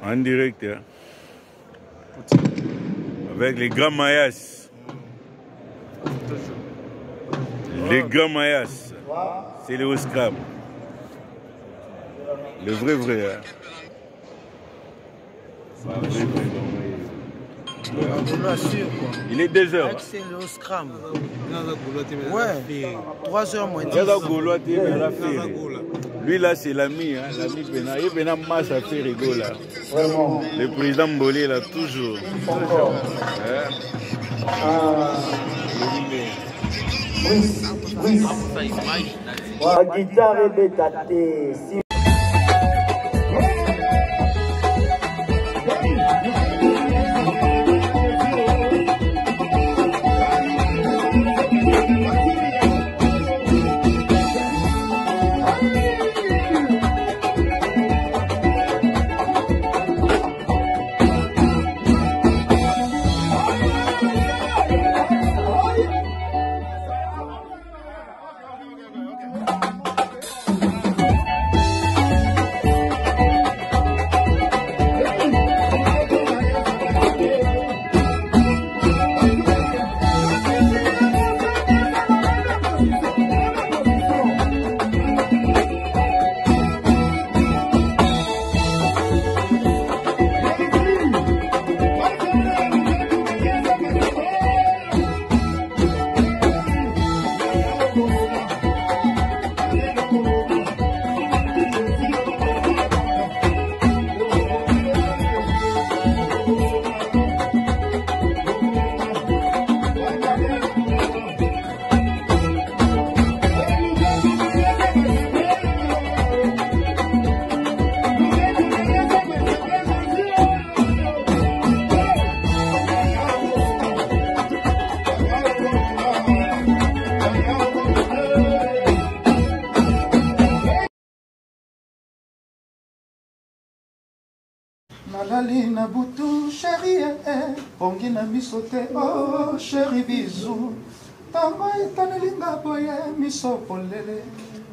En direct, hein. Avec les grands Mayas. Les grands Mayas. C'est le Oscram. Le vrai, hein. Il est 2 heures. C'est le Oscram. Ouais, 3 heures moins 10. Lui là c'est l'ami, hein, l'ami Pena. Il Pena masse à faire rigoler là. Vraiment. Le président Mbolé là toujours. La guitare est bétatée. Malali na butu chérie, pongi na misote, oh chérie bisou. Tamba etanelinga boye miso polele.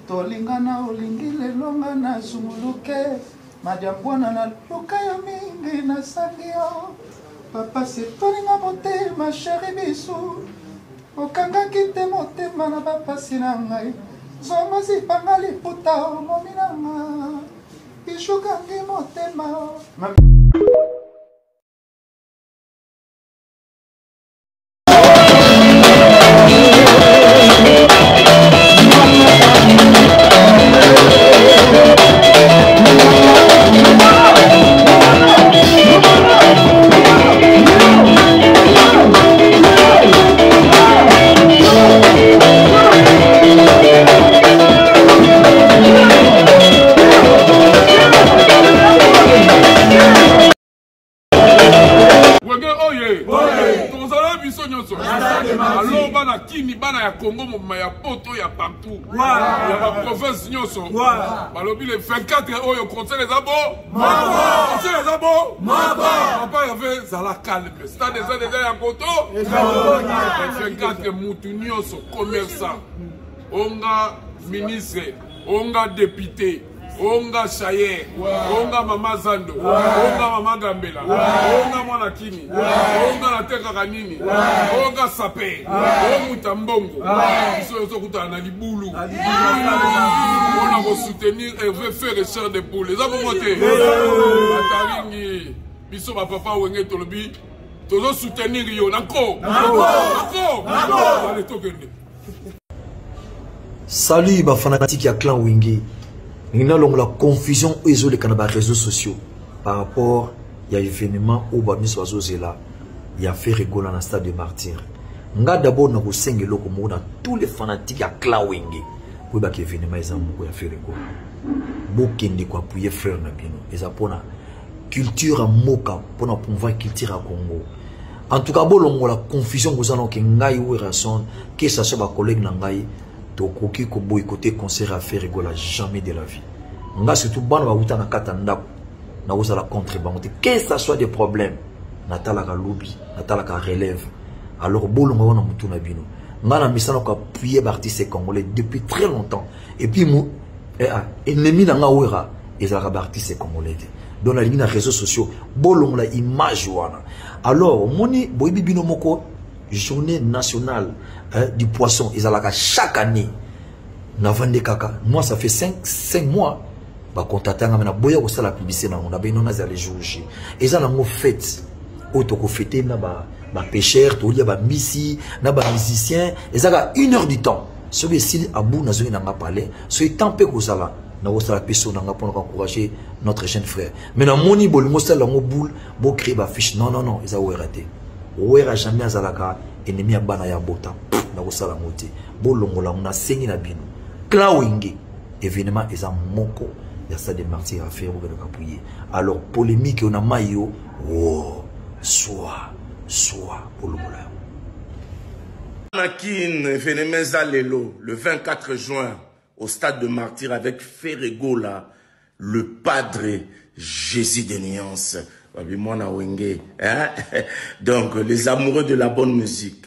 Tolinga na olingi lelonga na zumuluke. Madiambwana na luka ya mingi na sangio. Papa se tolinga motema chérie bisou. Okanga kite motema na papa sinangai. Zongo zipanga liputa omominanga. Ishukangi motema. Alors, bana Kini, bana ya Congo, ya poto, ya partout. Il y a ma province Nyoso. Balobi les 24 oyo conseil les abos. Conseil les abos. Papa il y avait Zala calme. Stade des déjà ya koto. 24 mutu Nyoso commerçant. Onga ministre, onga député. Onga Chaye, onga Mama Zando, onga Mama Gambela, onga Mwana Kini, onga Nateka Kanini, onga Sape, onga Tambongo, ils sont tous à Libulu. On a soutenir et veut faire les chairs de poules. Les avons monté. Mataringi, biso ma papa Wenge Tolobi, tous soutenir Rio. Nako. Allez, tokende. Salut, ma fanatique à clan Wenge. Nous avons la confusion sur les réseaux sociaux par rapport à l'événement où il y a fait rigoler dans le stade de martyr. Nous avons d'abord tous les fanatiques à Klawenge pour que l'événement ait fait rigoler. Bokende ko appuyer frère na bino. Eza pona culture à moka pona promouvoir culture à Congo. En tout cas, bolongo la confusion que nous avons ngai ou rason que ça soit ba collègue na ngai. Tokoki ko boycotter concert à faire rigoler jamais de la vie. Nga surtout bana ba uta na kata ndako na uzala contre bangote que ça soit des problèmes natala ka lobby natala ka relève alors bolongo wana mutu na bino nga na misana ko appuyer artiste congolais depuis très longtemps et puis ennemi na nga wera les artistes congolais. Dans la ligne des réseaux sociaux, bolon la image wana. Alors, moni boibi bino moko journée nationale du poisson, ils allaient chaque année. Navande kaka. Moi ça fait 5 mois. Ba contacter ngana boya ko sala publicité na on a bien na za les jours J. Et ça la mo fête. Auto ko fêter na ba pêcheur, to lia ba misi, na ba musicien, et ça a 1 heure du temps. Ce que si abou na zo na nga parler, ce temps pe ko sala. Na ko sala peso na nga pour encourager notre jeune frère. Mais na moni bol mo sala ngo boule, bo créer ba fiche. Non, ils ont raté. Ouera jamais azalaka ennemi ya bana ya bota. Na ko sala ngote. Bo longola na sengi na bino. Clawingi événement est en moko il y a ça des martyrs à faire au Kapouye. Alors polémique on a maillot oh soit pour le moulin. Anakin événement Zalelo le 24 juin au stade de Martyrs avec Ferregola, le padre Jésus des nuances. Donc les amoureux de la bonne musique,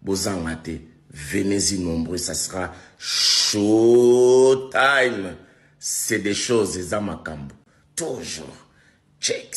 Bozangate, venez-y nombreux, ça sera showtime. C'est des choses, les amakambo. Toujours. Check.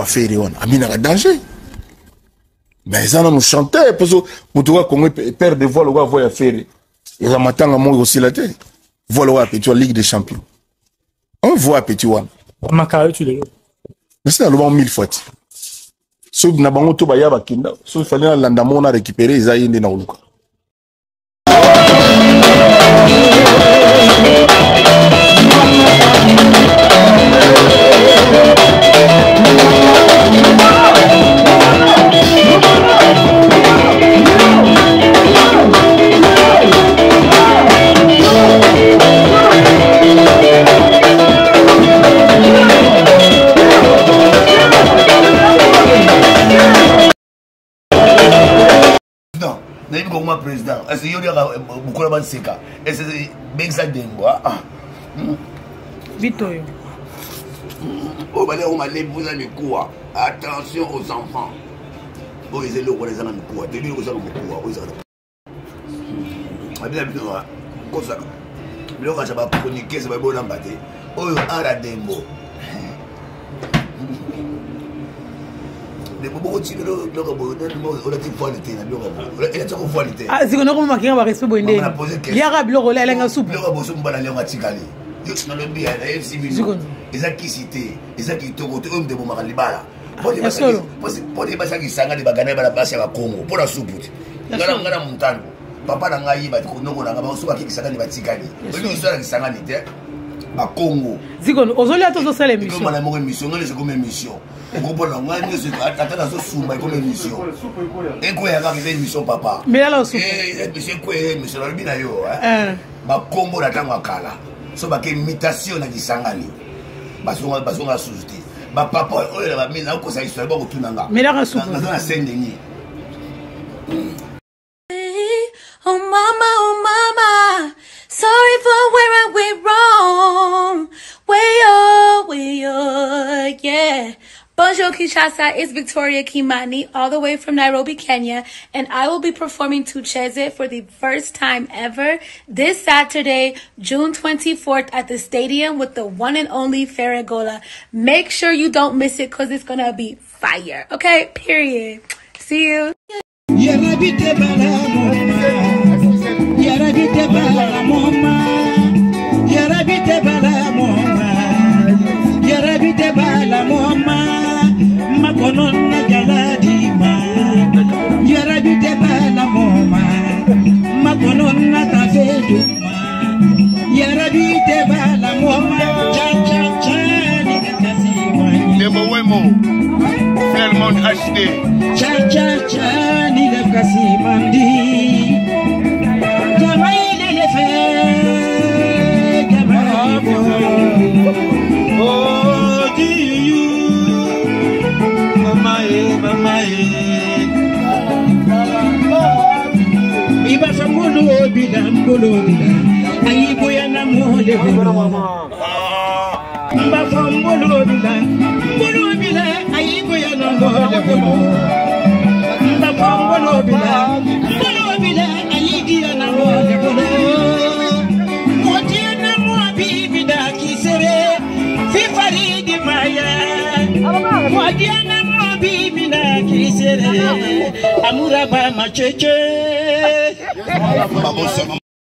Faire on amina ka danger mais ça nous chanter parce que mutuka Congo perd de voile wa voya faire et ça matanga mo aussi la tête voile wa petit Ligue des Champions on voit petit one makaya tu les mais c'est le bon 1000 fois so na bango to ba ya bakinda so fallait landa mona récupérer izayinde na uluka. Président, est-ce qu'il y a beaucoup de seka? Est-ce que c'est ça dengoa? Vitoyo. Oh, bah là, on m'a dit, vous avez quoi? Attention aux enfants. Oh, ils sont là, ils sont là, ils sont là, ils sont là, ils sont là. Bien, comme ça. Le roi, ça va chroniquer, ça va bon embattre. Oh, à la dembo. Ah, c'est qu'on a remarqué un respect bon idée. Il y a rabbi le relais à la soupe. Le rabbi soupe balai en atikali. Yo na le bien na FC Mino. Ezaki cité, ezaki tokoto om de bomaka libala. Pode basa ki sanga de bagana bala basa ya Congo. Pona soupe. Ngana muntando. Papa na ngai ba ko noko na ba soupe ki sanga de batikali. Bino histoire ki sanga ni te. Ba Congo. Zikono ozoli atozo sala émission. Comme la mo émission, ngale comme émission. Et comprendre ngani se atata so sumba comme émission. Et quoi ya ka émission papa. Mais là aussi. Eh monsieur quoi émission la bina yo hein. Ba Congo na tango kala. So ba ke imitation na kisangani. Basonga susute. Ba papa oyo ba mina ko sa histoire ba ko tunanga. Mais là soupe. Na Saint-Denis. Oh mama, sorry for where I went wrong. Way oh, yeah. Bonjour Kinshasa, it's Victoria Kimani, all the way from Nairobi, Kenya, and I will be performing Tucheze for the first time ever this Saturday, June 24th at the stadium with the one and only Ferregola. Make sure you don't miss it because it's going to be fire. Okay, period. See you. Yara bite bala mama, HD. Cha cha cha ni le kasi mandi. Jamaïne le fait. Jamaïne. Oh you. Mama. Iba famolo bidan. Ayibo ya na mo le Mba fambolo bila ayibo ya na mo le Mba fambolo bila ayigi ya na mo le Moti na mo bibi da kisere fifari di maya Moti na mo bibi da kisere amura ba macheche